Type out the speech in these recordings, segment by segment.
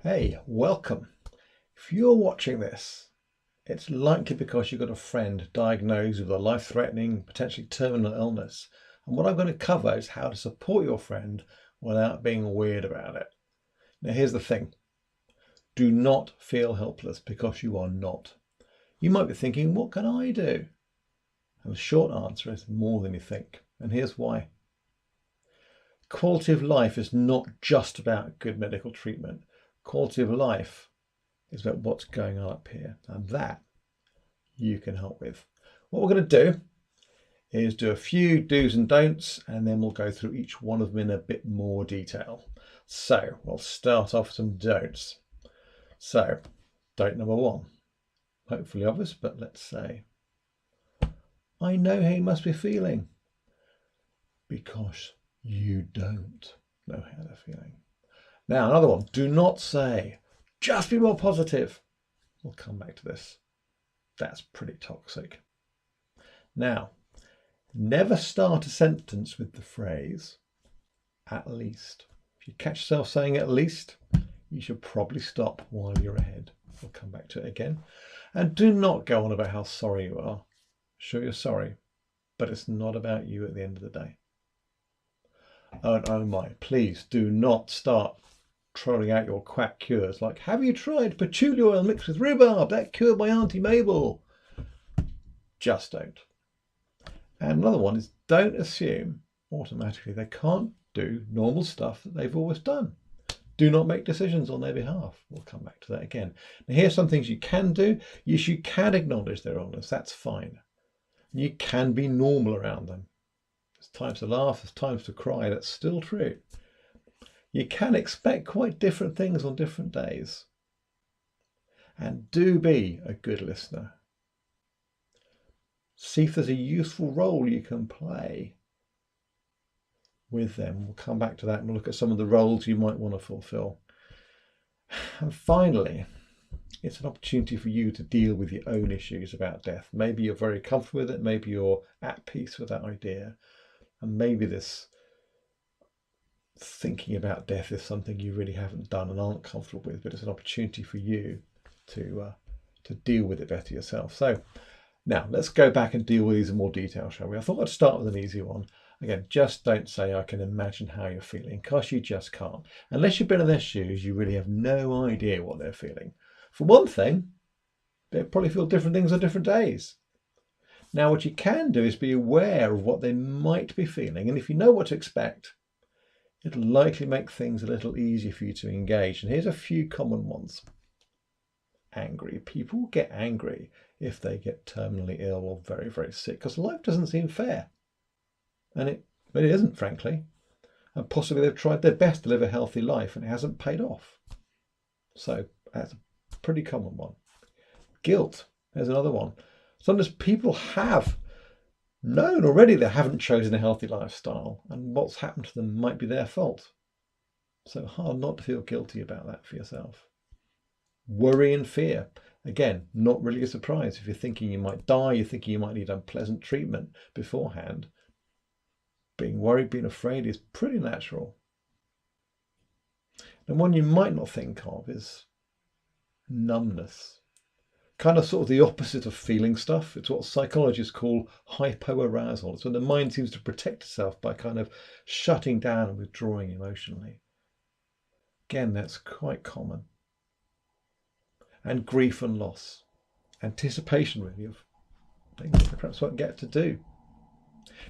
Hey, welcome. If you're watching this, it's likely because you've got a friend diagnosed with a life-threatening, potentially terminal illness. And what I'm going to cover is how to support your friend without being weird about it. Now, here's the thing. Do not feel helpless because you are not. You might be thinking, what can I do? And the short answer is more than you think. And here's why. Quality of life is not just about good medical treatment. Quality of life is about what's going on up here, and that you can help with. What we're going to do is do a few do's and don'ts, and then we'll go through each one of them in a bit more detail. So we'll start off with some don'ts. So don't number one, hopefully obvious, but let's say, I know how you must be feeling, because you don't know how they're feeling. Now another one, do not say, just be more positive. We'll come back to this. That's pretty toxic. Now, never start a sentence with the phrase, at least. If you catch yourself saying at least, you should probably stop while you're ahead. We'll come back to it again. And do not go on about how sorry you are. Sure, you're sorry, but it's not about you at the end of the day. Oh, and oh my, please do not start trolling out your quack cures like, have you tried patchouli oil mixed with rhubarb? That cured my Auntie Mabel. Just don't. And another one is don't assume automatically they can't do normal stuff that they've always done. Do not make decisions on their behalf. We'll come back to that again. Now, here's some things you can do. Yes, you can acknowledge their illness. That's fine. You can be normal around them. There's times to laugh, there's times to cry. That's still true. You can expect quite different things on different days. And do be a good listener. See if there's a useful role you can play with them. We'll come back to that and we'll look at some of the roles you might want to fulfill. And finally, it's an opportunity for you to deal with your own issues about death. Maybe you're very comfortable with it, maybe you're at peace with that idea, and maybe this thinking about death is something you really haven't done and aren't comfortable with, but it's an opportunity for you to deal with it better yourself. So now let's go back and deal with these in more detail, shall we? I thought I'd start with an easy one. Again, just don't say, I can imagine how you're feeling, because you just can't. Unless you've been in their shoes, you really have no idea what they're feeling. For one thing, they probably feel different things on different days. Now, what you can do is be aware of what they might be feeling. And if you know what to expect, it'll likely make things a little easier for you to engage. And here's a few common ones. Angry. People get angry if they get terminally ill or very, very sick, because life doesn't seem fair. And it isn't, frankly. And possibly they've tried their best to live a healthy life and it hasn't paid off. So that's a pretty common one. Guilt. There's another one. Sometimes people have known already they haven't chosen a healthy lifestyle, and what's happened to them might be their fault. So hard not to feel guilty about that for yourself. Worry and fear. Again, not really a surprise. If you're thinking you might die, you're thinking you might need unpleasant treatment beforehand. Being worried, being afraid is pretty natural. And one you might not think of is numbness. Kind of sort of the opposite of feeling stuff. It's what psychologists call hypoarousal. It's when the mind seems to protect itself by kind of shutting down and withdrawing emotionally. Again, that's quite common. And grief and loss. Anticipation really of things they perhaps won't get to do.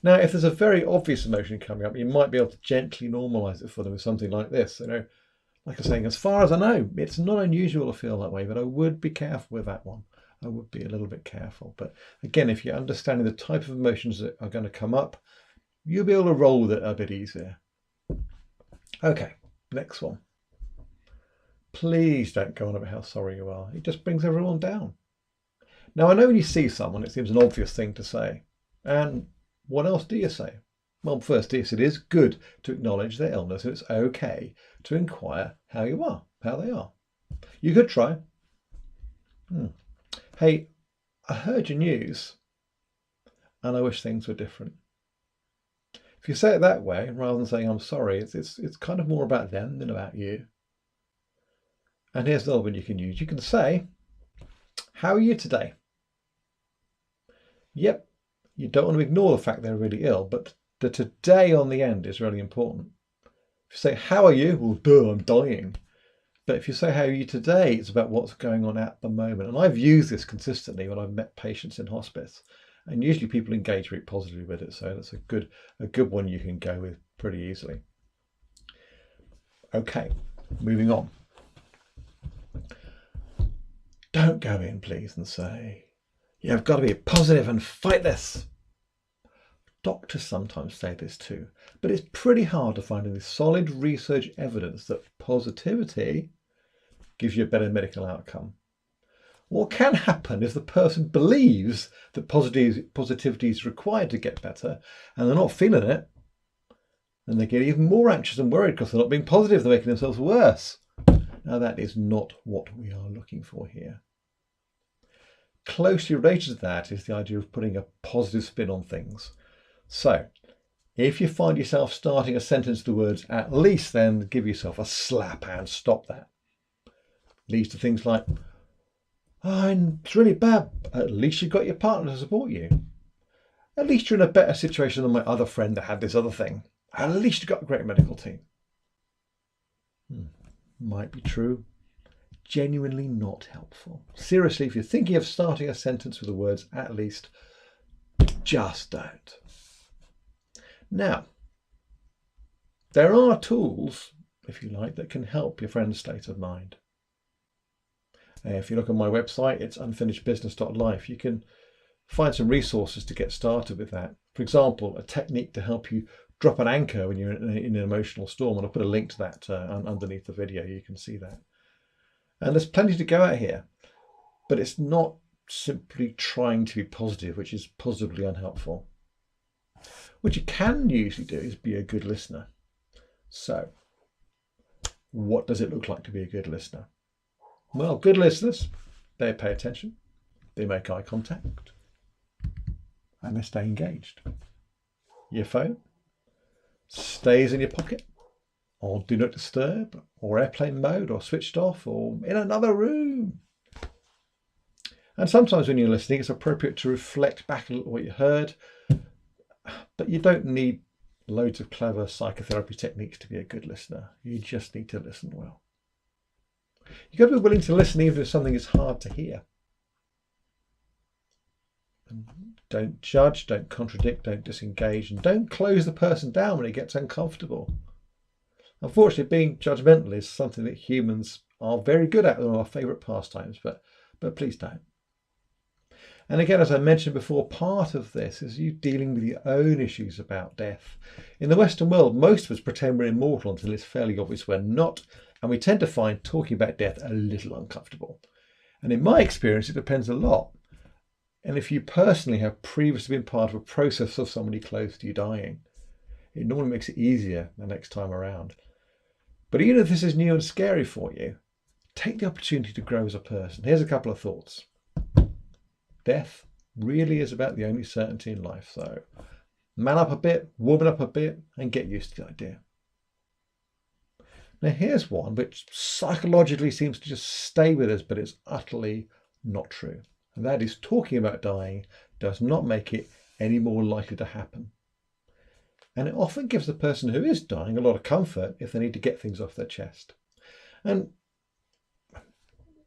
Now, if there's a very obvious emotion coming up, you might be able to gently normalize it for them with something like this. Like I was saying, as far as I know, it's not unusual to feel that way, but I would be careful with that one. I would be a little bit careful. But again, if you're understanding the type of emotions that are going to come up, you'll be able to roll with it a bit easier. Okay, next one. Please don't go on about how sorry you are. It just brings everyone down. Now, I know when you see someone, it seems an obvious thing to say. And what else do you say? Well, first, yes, it is good to acknowledge their illness. It's okay to inquire how you are, how they are. You could try. Hey, I heard your news and I wish things were different. If you say it that way, rather than saying I'm sorry, it's kind of more about them than about you. And here's another one you can use. You can say, how are you today? Yep, you don't want to ignore the fact they're really ill, but the today on the end is really important. If you say, how are you? Well, duh, I'm dying. But if you say, how are you today? It's about what's going on at the moment. And I've used this consistently when I've met patients in hospice. And usually people engage very positively with it. So that's a good one you can go with pretty easily. Okay, moving on. Don't go in, please, and say, you've got to be positive and fight this. Doctors sometimes say this too, but it's pretty hard to find any solid research evidence that positivity gives you a better medical outcome. What can happen if the person believes that positivity is required to get better and they're not feeling it, and they get even more anxious and worried because they're not being positive, they're making themselves worse. Now that is not what we are looking for here. Closely related to that is the idea of putting a positive spin on things. So if you find yourself starting a sentence with the words at least, then give yourself a slap and stop that. Leads to things like, oh, it's really bad. At least you've got your partner to support you. At least you're in a better situation than my other friend that had this other thing. At least you've got a great medical team. Might be true. Genuinely not helpful. Seriously, if you're thinking of starting a sentence with the words at least, just don't. Now, there are tools, if you like, that can help your friend's state of mind. If you look on my website, it's unfinishedbusiness.life. You can find some resources to get started with that. For example, a technique to help you drop an anchor when you're in an emotional storm. And I'll put a link to that underneath the video. You can see that. And there's plenty to go at here, but it's not simply trying to be positive, which is positively unhelpful. What you can usually do is be a good listener. So what does it look like to be a good listener? Well, good listeners, they pay attention, they make eye contact, and they stay engaged. Your phone stays in your pocket, or do not disturb, or airplane mode, or switched off, or in another room. And sometimes when you're listening, it's appropriate to reflect back a little what you heard, but you don't need loads of clever psychotherapy techniques to be a good listener. You just need to listen well. You've got to be willing to listen even if something is hard to hear. And don't judge, don't contradict, don't disengage, and don't close the person down when it gets uncomfortable. Unfortunately, being judgmental is something that humans are very good at, one of our favourite pastimes, but please don't. And again, as I mentioned before, part of this is you dealing with your own issues about death. In the Western world, most of us pretend we're immortal until it's fairly obvious we're not, and we tend to find talking about death a little uncomfortable. And in my experience, it depends a lot. And if you personally have previously been part of a process of somebody close to you dying, it normally makes it easier the next time around. But even if this is new and scary for you, take the opportunity to grow as a person. Here's a couple of thoughts. Death really is about the only certainty in life. So man up a bit, woman up a bit, and get used to the idea. Now here's one which psychologically seems to just stay with us, but it's utterly not true. And that is, talking about dying does not make it any more likely to happen. And it often gives the person who is dying a lot of comfort if they need to get things off their chest. And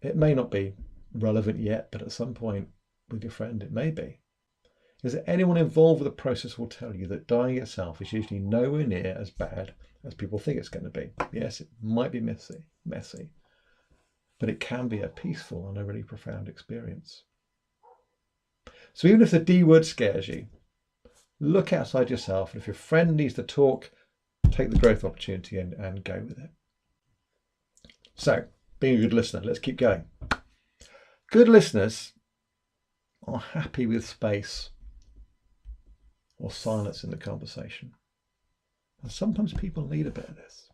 it may not be relevant yet, but at some point with your friend it may be. Is that anyone involved with the process will tell you that dying itself is usually nowhere near as bad as people think it's going to be. Yes, it might be messy, but it can be a peaceful and a really profound experience. So even if the D word scares you, look outside yourself, and if your friend needs to talk, take the growth opportunity and go with it. So, being a good listener, let's keep going. Good listeners are happy with space or silence in the conversation. And sometimes people need a bit of this.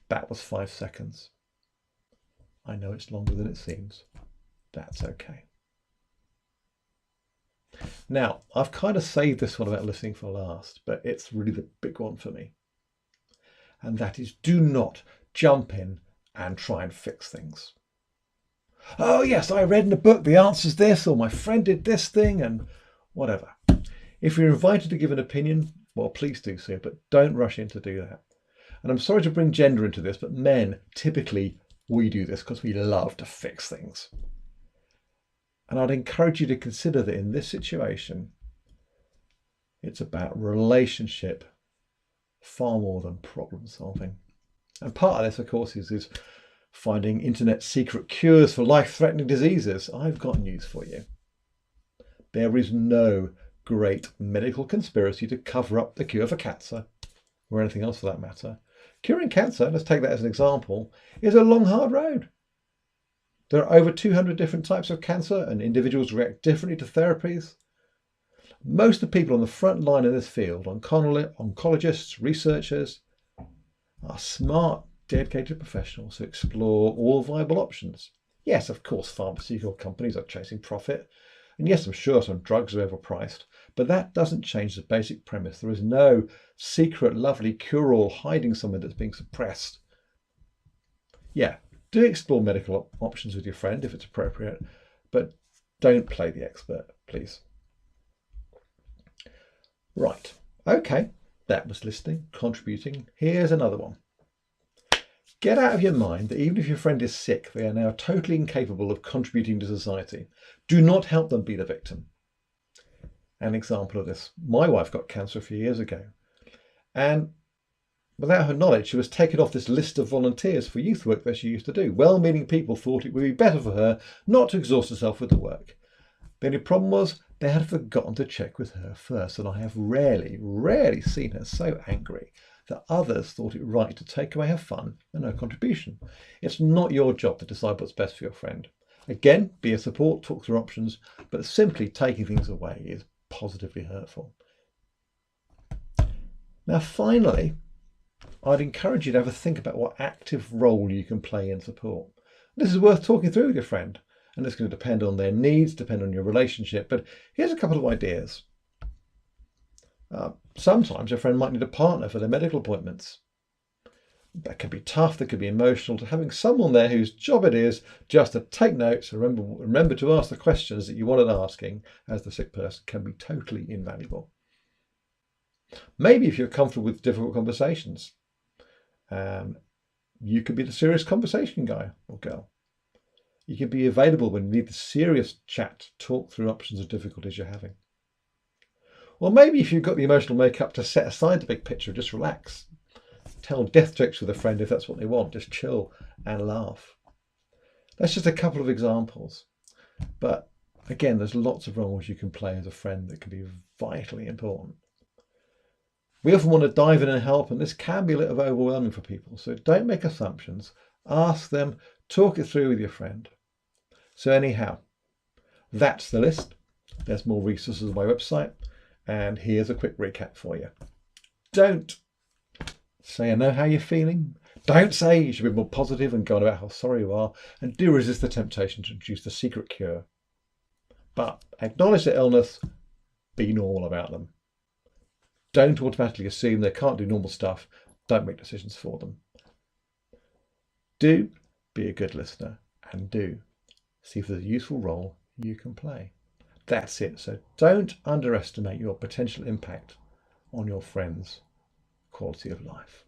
That was 5 seconds. I know it's longer than it seems. That's okay. Now, I've kind of saved this one about listening for last, but it's really the big one for me. And that is, do not jump in and try and fix things. Oh yes, I read in a book the answer's this, or my friend did this thing, and whatever. If you're invited to give an opinion, well, please do so, but don't rush in to do that. And I'm sorry to bring gender into this, but men, typically, we do this because we love to fix things. And I'd encourage you to consider that in this situation, it's about relationship far more than problem solving. And part of this, of course, is finding internet secret cures for life-threatening diseases. I've got news for you. There is no great medical conspiracy to cover up the cure for cancer, or anything else for that matter. Curing cancer, let's take that as an example, is a long, hard road. There are over 200 different types of cancer, and individuals react differently to therapies. Most of the people on the front line in this field, oncologists, researchers, are smart, dedicated professionals who explore all viable options. Yes, of course, pharmaceutical companies are chasing profit. And yes, I'm sure some drugs are overpriced, but that doesn't change the basic premise. There is no secret, lovely cure-all hiding somewhere that's being suppressed. Yeah, do explore medical options with your friend if it's appropriate, but don't play the expert, please. Right, okay, that was listening, contributing. Here's another one. Get out of your mind that even if your friend is sick, they are now totally incapable of contributing to society. Do not help them be the victim. An example of this, my wife got cancer a few years ago, and without her knowledge, she was taken off this list of volunteers for youth work that she used to do. Well-meaning people thought it would be better for her not to exhaust herself with the work. The only problem was they had forgotten to check with her first, and I have rarely seen her so angry that others thought it right to take away her fun and her contribution. It's not your job to decide what's best for your friend. Again, be a support, talk through options, but simply taking things away is positively hurtful. Now, finally, I'd encourage you to have a think about what active role you can play in support. This is worth talking through with your friend, and it's going to depend on their needs, depend on your relationship, but here's a couple of ideas. Sometimes your friend might need a partner for their medical appointments. That can be tough, that could be emotional. To having someone there whose job it is just to take notes and remember to ask the questions that you wanted asking as the sick person can be totally invaluable. Maybe if you're comfortable with difficult conversations, you could be the serious conversation guy or girl. You can be available when you need the serious chat to talk through options or difficulties you're having. Or maybe if you've got the emotional makeup to set aside the big picture, just relax. Tell death jokes with a friend if that's what they want. Just chill and laugh. That's just a couple of examples. But again, there's lots of roles you can play as a friend that can be vitally important. We often want to dive in and help, and this can be a little overwhelming for people. So don't make assumptions. Ask them, talk it through with your friend. So anyhow, that's the list. There's more resources on my website. And here's a quick recap for you. Don't say I know how you're feeling. Don't say you should be more positive and go on about how sorry you are. And do resist the temptation to introduce the secret cure. But acknowledge their illness. Be normal about them. Don't automatically assume they can't do normal stuff. Don't make decisions for them. Do be a good listener, and do see if there's a useful role you can play. That's it. So don't underestimate your potential impact on your friends' quality of life.